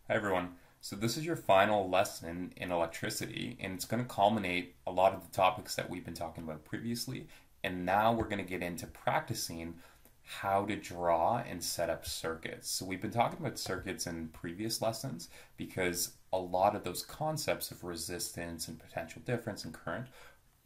Hi everyone. So this is your final lesson in electricity, and it's going to culminate a lot of the topics that we've been talking about previously. And now we're going to get into practicing how to draw and set up circuits. So we've been talking about circuits in previous lessons because a lot of those concepts of resistance and potential difference and current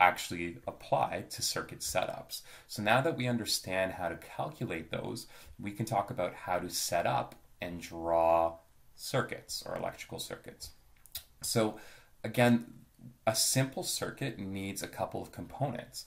actually apply to circuit setups. So now that we understand how to calculate those, we can talk about how to set up and draw circuits or electrical circuits. So again, a simple circuit needs a couple of components.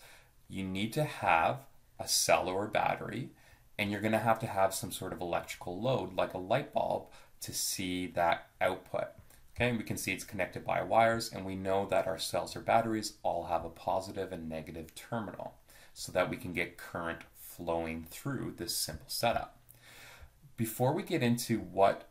You need to have a cell or a battery, and you're going to have some sort of electrical load like a light bulb to see that output. Okay, and we can see it's connected by wires, and we know that our cells or batteries all have a positive and negative terminal so that we can get current flowing through this simple setup. Before we get into what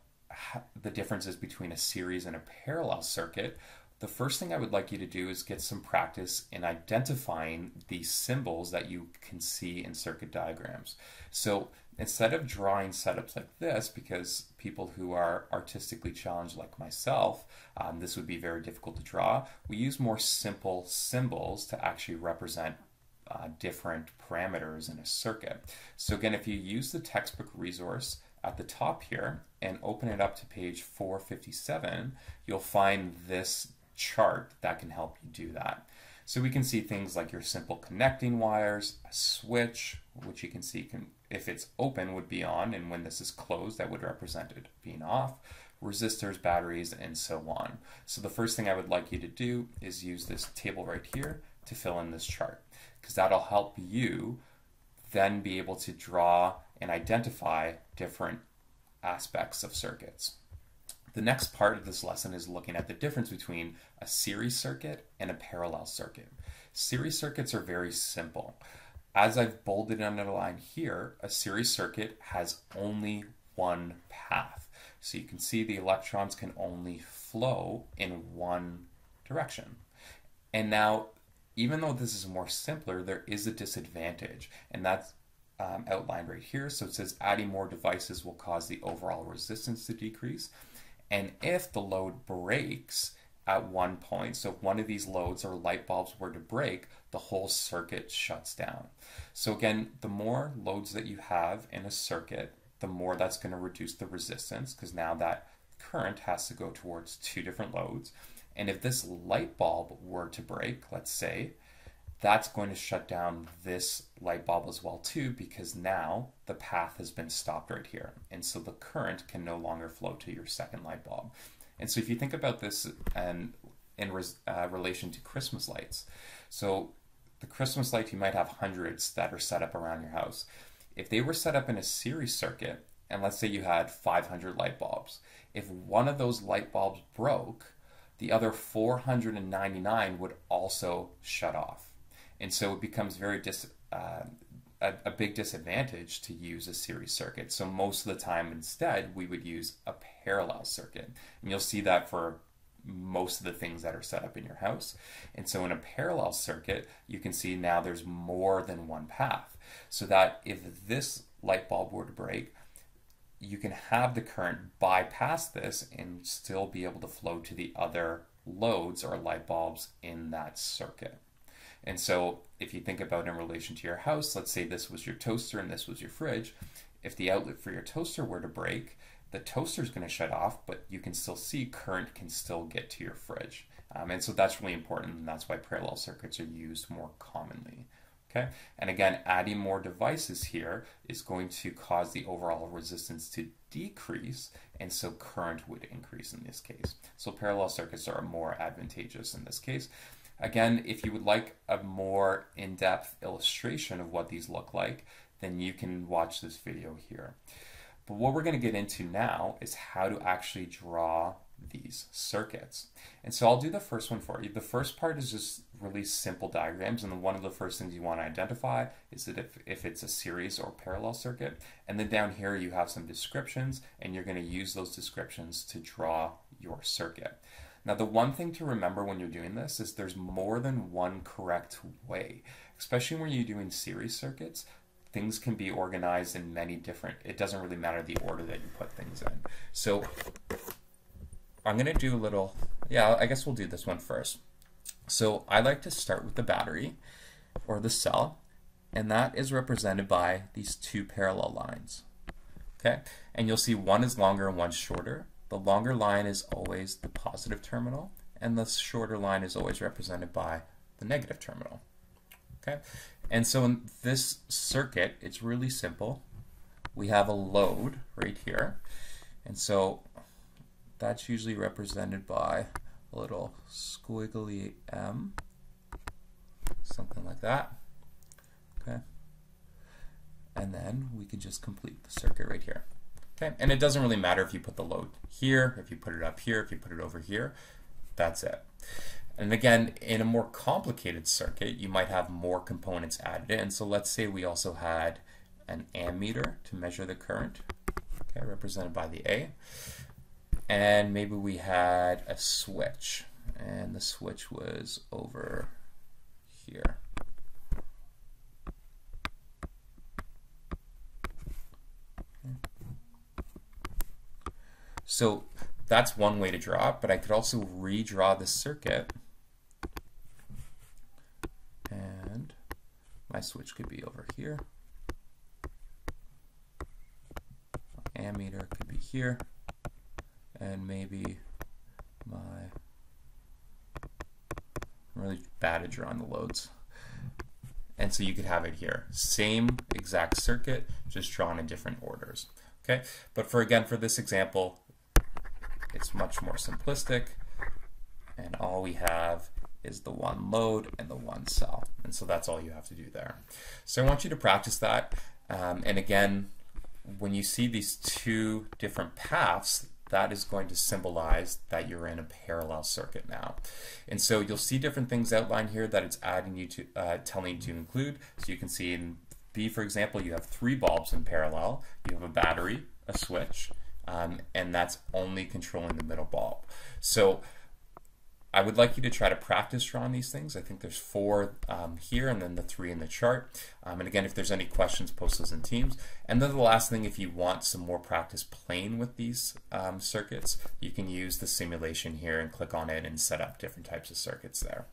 the difference is between a series and a parallel circuit, the first thing I would like you to do is get some practice in identifying the symbols that you can see in circuit diagrams. So instead of drawing setups like this, because people who are artistically challenged like myself, this would be very difficult to draw, we use more simple symbols to actually represent different parameters in a circuit. So again, if you use the textbook resource at the top here and open it up to page 457, you'll find this chart that can help you do that. So we can see things like your simple connecting wires, a switch, which you can see if it's open would be on, and when this is closed that would represent it being off, resistors, batteries, and so on. So the first thing I would like you to do is use this table right here to fill in this chart, because that'll help you then be able to draw and identify different aspects of circuits. The next part of this lesson is looking at the difference between a series circuit and a parallel circuit. Series circuits are very simple. As I've bolded and underlined here, a series circuit has only one path. So you can see the electrons can only flow in one direction. And now, even though this is more simpler, there is a disadvantage, and that's outlined right here. So it says adding more devices will cause the overall resistance to decrease. And if the load breaks at one point, so if one of these loads or light bulbs were to break, the whole circuit shuts down. So again, the more loads that you have in a circuit, the more that's going to reduce the resistance, because now that current has to go towards two different loads. And if this light bulb were to break, let's say, that's going to shut down this light bulb as well too, because now the path has been stopped right here. And so the current can no longer flow to your second light bulb. And so if you think about this and in relation to Christmas lights, so the Christmas lights, you might have hundreds that are set up around your house. If they were set up in a series circuit, and let's say you had 500 light bulbs, if one of those light bulbs broke, the other 499 would also shut off. And so it becomes a big disadvantage to use a series circuit. So most of the time instead, we would use a parallel circuit. And you'll see that for most of the things that are set up in your house. And so in a parallel circuit, you can see now there's more than one path. So that if this light bulb were to break, you can have the current bypass this and still be able to flow to the other loads or light bulbs in that circuit. And so if you think about in relation to your house, let's say this was your toaster and this was your fridge. If the outlet for your toaster were to break, the toaster is going to shut off, but you can still see current can still get to your fridge. And so that's really important, and that's why parallel circuits are used more commonly. Okay, and again, adding more devices here is going to cause the overall resistance to decrease, and so current would increase in this case. So parallel circuits are more advantageous in this case. Again, if you would like a more in-depth illustration of what these look like, then you can watch this video here. But what we're going to get into now is how to actually draw these circuits. And so I'll do the first one for you. The first part is just really simple diagrams, and then one of the first things you want to identify is that if it's a series or parallel circuit. And then down here you have some descriptions, and you're going to use those descriptions to draw your circuit. Now, the one thing to remember when you're doing this is there's more than one correct way, especially when you're doing series circuits. Things can be organized in many different, it doesn't really matter the order that you put things in. So I'm going to do a little, yeah, I guess we'll do this one first. So I like to start with the battery or the cell, and that is represented by these two parallel lines. Okay, and you'll see one is longer and one's shorter. The longer line is always the positive terminal, and the shorter line is always represented by the negative terminal. Okay, and so in this circuit, it's really simple. We have a load right here, and so that's usually represented by a little squiggly M, something like that. Okay, and then we can just complete the circuit right here. Okay, and it doesn't really matter if you put the load here, if you put it up here, if you put it over here. That's it. And again, in a more complicated circuit, you might have more components added in. So let's say we also had an ammeter to measure the current, okay, represented by the A. And maybe we had a switch, and the switch was over here. So that's one way to draw it, but I could also redraw the circuit, and my switch could be over here. My ammeter could be here, and maybe I'm really bad at drawing the loads. And so you could have it here. Same exact circuit, just drawn in different orders. Okay, but for this example, it's much more simplistic, and all we have is the one load and the one cell, and so that's all you have to do there. So I want you to practice that, and again, when you see these two different paths, that is going to symbolize that you're in a parallel circuit now. And so you'll see different things outlined here that it's adding you to, telling you to include. So you can see in B, for example, you have 3 bulbs in parallel. You have a battery, a switch, and that's only controlling the middle bulb. So I would like you to try to practice drawing these things. I think there's 4 here, and then the 3 in the chart. And again, if there's any questions, post those in Teams. And then the last thing, if you want some more practice playing with these circuits, you can use the simulation here and click on it and set up different types of circuits there.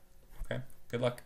Okay, good luck.